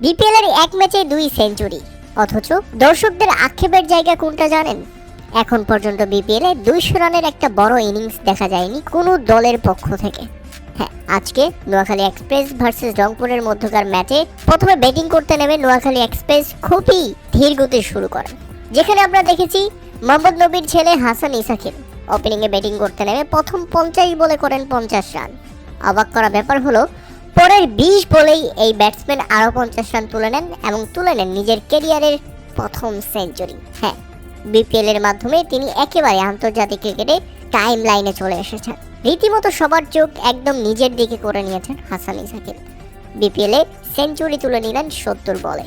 BPL এর এক ম্যাচে 2 সেঞ্চুরি, অথচ দর্শকদের আক্ষেপের জায়গা কোনটা জানেন? এখন পর্যন্ত বিপিএল এ 200 রানের একটা বড় ইনিংস দেখা যায়নি কোনো দলের পক্ষ থেকে। হ্যাঁ, আজকে নোয়াখালী এক্সপ্রেস ভার্সেস রংপুরের মধ্যকার ম্যাচে প্রথমে ব্যাটিং করতে নেমে নোয়াখালী এক্সপ্রেস খুবই ধীর গতিতে শুরু করেন, যেখানে আমরা দেখেছি মোহাম্মদ নবীর ছেলে হাসান ইসাকিব ওপেনিংয়ে ব্যাটিং করতে নেমে প্রথম 50 বলে করেন 50 রান। অবাক করা ব্যাপার হলো, পরের 20 বলেই এই ব্যাটসম্যান আরও 50 রান তুলে নেন এবং তুলে নেন নিজের ক্যারিয়ারের প্রথম সেঞ্চুরি। হ্যাঁ, বিপিএল এর মাধ্যমে তিনি একেবারে আন্তর্জাতিক ক্রিকেটে টাইম লাইনে চলে এসেছেন। রীতিমতো সবার চোখ একদম নিজের দিকে করে নিয়েছেন হাসান ইসাকিব। বিপিএল এ সেঞ্চুরি তুলে নিলেন 70 বলে।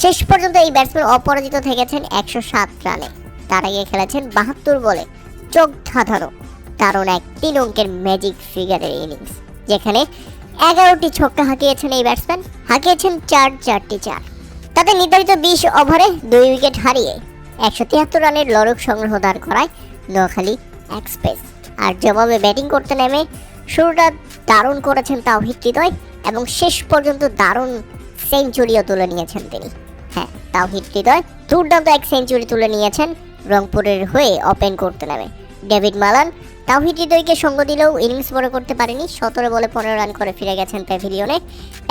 শেষ পর্যন্ত এই ব্যাটসম্যান অপরাজিত থেকেছেন 107 রানে। তার আগে খেলেছেন 72 বলে চোখ ধাঁধানো দারুণ এক 3 অঙ্কের ম্যাজিক ফিগারের ইনিংস, যেখানে 11টি ছক্কা হাঁকিয়েছেন এই ব্যাটসম্যান, হাঁকিয়েছেন 4টি চার। তাদের নির্ধারিত 20 ওভারে 2 উইকেট হারিয়ে 173 রানের লড়ক সংগ্রহ দাঁড় করায় নোয়াখালী এক্সপ্রেস। আর জবাবে ব্যাটিং করতে নেমে শুরুটা দারুণ করেছেন তাওহিদ হৃদয় এবং শেষ পর্যন্ত দারুণ সেঞ্চুরিও তুলে নিয়েছেন তিনি। হ্যাঁ, তাওহিদ হৃদয় দুর্দান্ত এক সেঞ্চুরি তুলে নিয়েছেন রংপুরের হয়ে ওপেন করতে নেমে। ডেভিড মালান তাওহিদ হৃদয়কে সঙ্গ দিলেও ইনিংস বড় করতে পারেনি। 17 বলে 15 রান করে ফিরে গেছেন প্যাভিলিয়নে।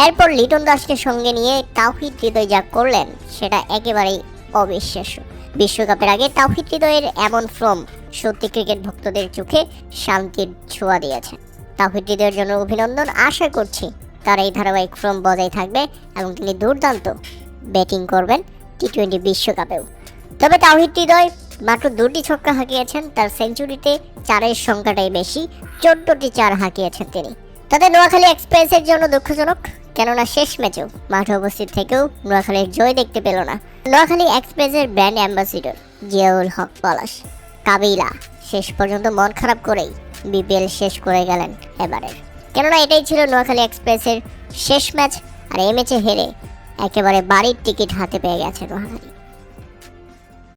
এরপর লিটন দাসকে সঙ্গে নিয়ে তাওহিদ হৃদয় যা করলেন সেটা একেবারেই অবিশ্বাস্য। বিশ্বকাপের আগে তাওহিদ হৃদয়ের এমন ফর্ম সত্যি ক্রিকেট ভক্তদের চোখে শান্তির ছোঁয়া দিয়েছে। তাওহিদ হৃদয়ের জন্য অভিনন্দন। আশা করছি তার এই ধারাবাহিক ফর্ম বজায় থাকবে এবং তিনি দুর্দান্ত ব্যাটিং করবেন টি-20 বিশ্বকাপেও। তবে তাওহিদ হৃদয় মাত্র 2টি ছক্কা হাঁকিয়েছেন, তার সেঞ্চুরিতে 4-এর সংখ্যাটাই বেশি, 14টি 4 হাঁকিয়েছেন তিনি। তাদের নোয়াখালী এক্সপ্রেসের জন্য দুঃখজনক, কেননা শেষ ম্যাচেও মাঠে উপস্থিত থেকেও নোয়াখালীর জয় দেখতে পেল না নোয়াখালী এক্সপ্রেসের ব্র্যান্ড অ্যাম্বাসিডর জিয়াউল হক পলাশ। কাবিলা শেষ পর্যন্ত মন খারাপ করেই বিপিএল শেষ করে গেলেন এবারের, কেননা এটাই ছিল নোয়াখালী এক্সপ্রেসের শেষ ম্যাচ। আর এই ম্যাচে হেরে একেবারে বাড়ির টিকিট হাতে পেয়ে গেছে নোয়াখালী।